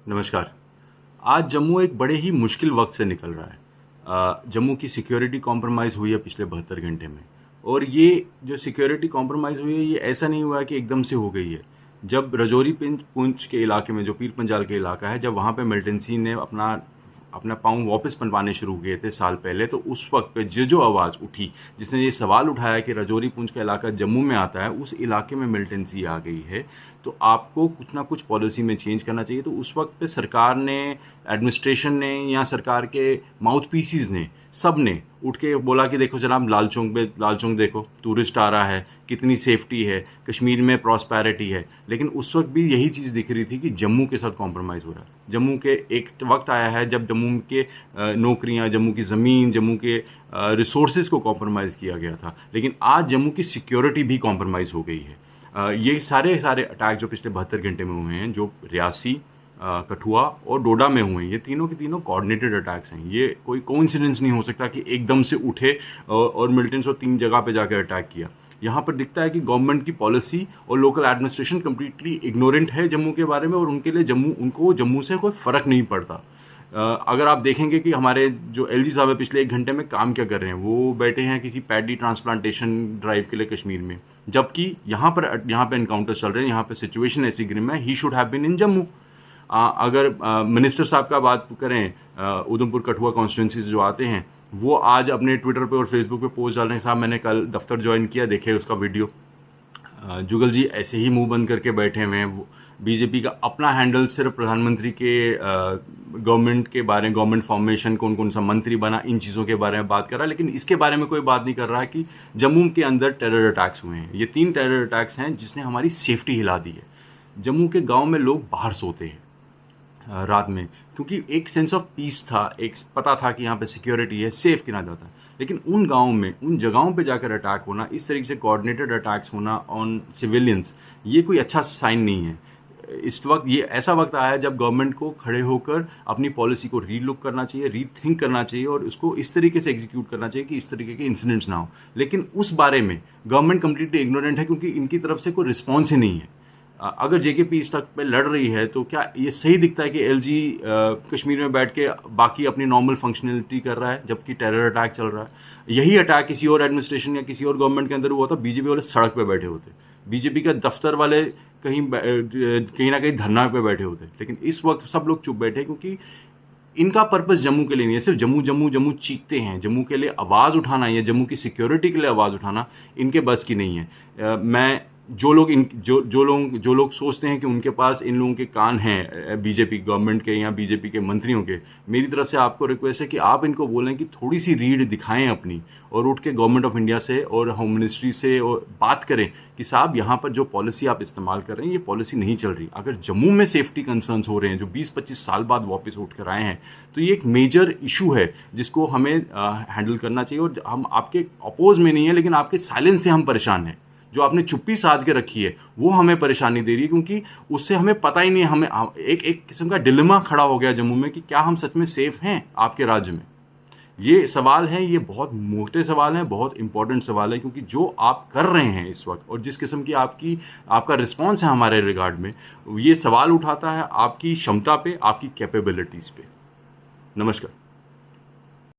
नमस्कार। आज जम्मू एक बड़े ही मुश्किल वक्त से निकल रहा है। जम्मू की सिक्योरिटी कॉम्प्रोमाइज़ हुई है पिछले 72 घंटे में। और ये जो सिक्योरिटी कॉम्प्रोमाइज़ हुई है, ये ऐसा नहीं हुआ है कि एकदम से हो गई है। जब रजौरी पुंछ के इलाके में, जो पीर पंजाल के इलाका है, जब वहाँ पे मिलिटेंसी ने अपना अपना पाँव वापस बनवाने शुरू किए थे साल पहले, तो उस वक्त पे जो आवाज़ उठी, जिसने ये सवाल उठाया कि रजौरी पुंछ का इलाका जम्मू में आता है, उस इलाके में मिलिटेंसी आ गई है, तो आपको कुछ ना कुछ पॉलिसी में चेंज करना चाहिए। तो उस वक्त पे सरकार ने, एडमिनिस्ट्रेशन ने, या सरकार के माउथ पीसीज ने, सब ने उठ के बोला कि देखो जनाब, लाल चौक देखो, टूरिस्ट आ रहा है, कितनी सेफ्टी है, कश्मीर में प्रॉस्पेरिटी है। लेकिन उस वक्त भी यही चीज़ दिख रही थी कि जम्मू के साथ कॉम्प्रोमाइज़ हो रहा है। जम्मू के एक वक्त आया है जब जम्मू के नौकरियां, जम्मू की ज़मीन, जम्मू के रिसोर्सेज को कॉम्प्रोमाइज़ किया गया था। लेकिन आज जम्मू की सिक्योरिटी भी कॉम्प्रोमाइज़ हो गई है। ये सारे अटैक जो पिछले 72 घंटे में हुए हैं, जो रियासी, कठुआ और डोडा में हुए हैं, ये तीनों के तीनों कोऑर्डिनेटेड अटैक्स हैं। ये कोई कोइंसिडेंस नहीं हो सकता कि एकदम से उठे और मिलिटेंट्स और 3 जगह पे जाकर अटैक किया। यहाँ पर दिखता है कि गवर्नमेंट की पॉलिसी और लोकल एडमिनिस्ट्रेशन कम्प्लीटली इग्नोरेंट है जम्मू के बारे में, और उनके लिए उनको जम्मू से कोई फ़र्क नहीं पड़ता। अगर आप देखेंगे कि हमारे जो एलजी साहब है, पिछले 1 घंटे में काम क्या कर रहे हैं, वो बैठे हैं किसी पैडी ट्रांसप्लांटेशन ड्राइव के लिए कश्मीर में, जबकि यहाँ पे एनकाउंटर चल रहे हैं, यहाँ पे सिचुएशन ऐसी ग्रिम है। He should have been in Jammu. अगर मिनिस्टर साहब का बात करें, उधमपुर कठुआ कॉन्स्टिट्यूंसी से जो आते हैं, वो आज अपने ट्विटर पे और फेसबुक पे पोस्ट डाल रहे हैं, साहब मैंने कल दफ्तर ज्वाइन किया, देखे उसका वीडियो। जुगल जी ऐसे ही मुंह बंद करके बैठे हुए हैं। बीजेपी का अपना हैंडल सिर्फ प्रधानमंत्री के गवर्नमेंट के बारे में, गवर्नमेंट फॉर्मेशन, कौन कौन सा मंत्री बना, इन चीज़ों के बारे में बात कर रहा है, लेकिन इसके बारे में कोई बात नहीं कर रहा है कि जम्मू के अंदर टेरर अटैक्स हुए हैं। ये 3 टेरर अटैक्स हैं जिसने हमारी सेफ्टी हिला दी है। जम्मू के गाँव में लोग बाहर सोते हैं रात में, क्योंकि एक सेंस ऑफ पीस था, एक पता था कि यहाँ पे सिक्योरिटी है, सेफ किया जाता है। लेकिन उन गाँव में, उन जगहों पे जाकर अटैक होना, इस तरीके से कोऑर्डिनेटेड अटैक्स होना ऑन सिविलियंस, ये कोई अच्छा साइन नहीं है। इस वक्त ये ऐसा वक्त आया है जब गवर्नमेंट को खड़े होकर अपनी पॉलिसी को रीलुक करना चाहिए, रीथिंक करना चाहिए, और उसको इस तरीके से एग्जीक्यूट करना चाहिए कि इस तरीके के इंसिडेंट्स ना हो। लेकिन उस बारे में गवर्नमेंट कंप्लीटली इग्नोरेंट है, क्योंकि इनकी तरफ से कोई रिस्पॉन्स ही नहीं है। अगर जेकेपी इस तक पे लड़ रही है, तो क्या ये सही दिखता है कि एलजी कश्मीर में बैठ के बाकी अपनी नॉर्मल फंक्शनलिटी कर रहा है, जबकि टेरर अटैक चल रहा है? यही अटैक किसी और एडमिनिस्ट्रेशन या किसी और गवर्नमेंट के अंदर हुआ था, बीजेपी वाले सड़क पे बैठे होते, बीजेपी का दफ्तर वाले कहीं ना कहीं धरना पे बैठे होते। लेकिन इस वक्त सब लोग चुप बैठे, क्योंकि इनका पर्पस जम्मू के लिए नहीं है। सिर्फ जम्मू जम्मू जम्मू चीखते हैं। जम्मू के लिए आवाज़ उठाना या जम्मू की सिक्योरिटी के लिए आवाज़ उठाना इनके बस की नहीं है। मैं जो लोग सोचते हैं कि उनके पास इन लोगों के कान हैं, बीजेपी गवर्नमेंट के या बीजेपी के मंत्रियों के, मेरी तरफ से आपको रिक्वेस्ट है कि आप इनको बोलें कि थोड़ी सी रीढ़ दिखाएं अपनी, और उठ के गवर्नमेंट ऑफ इंडिया से और होम मिनिस्ट्री से और बात करें कि साहब यहाँ पर जो पॉलिसी आप इस्तेमाल कर रहे हैं, ये पॉलिसी नहीं चल रही। अगर जम्मू में सेफ्टी कंसर्न्स हो रहे हैं जो 20-25 साल बाद वापस उठ कर आए हैं, तो ये एक मेजर इशू है जिसको हमें हैंडल करना चाहिए। और हम आपके अपोज में नहीं है, लेकिन आपके साइलेंस से हम परेशान हैं। जो आपने चुप्पी साध के रखी है वो हमें परेशानी दे रही है, क्योंकि उससे हमें पता ही नहीं है। हमें एक किस्म का डिलेमा खड़ा हो गया जम्मू में कि क्या हम सच में सेफ हैं आपके राज्य में। ये सवाल हैं, ये बहुत मोटे सवाल हैं, बहुत इंपॉर्टेंट सवाल है, क्योंकि जो आप कर रहे हैं इस वक्त और जिस किस्म की आपका रिस्पॉन्स है हमारे रिगार्ड में, ये सवाल उठाता है आपकी क्षमता पे, आपकी कैपेबिलिटीज़ पे। नमस्कार।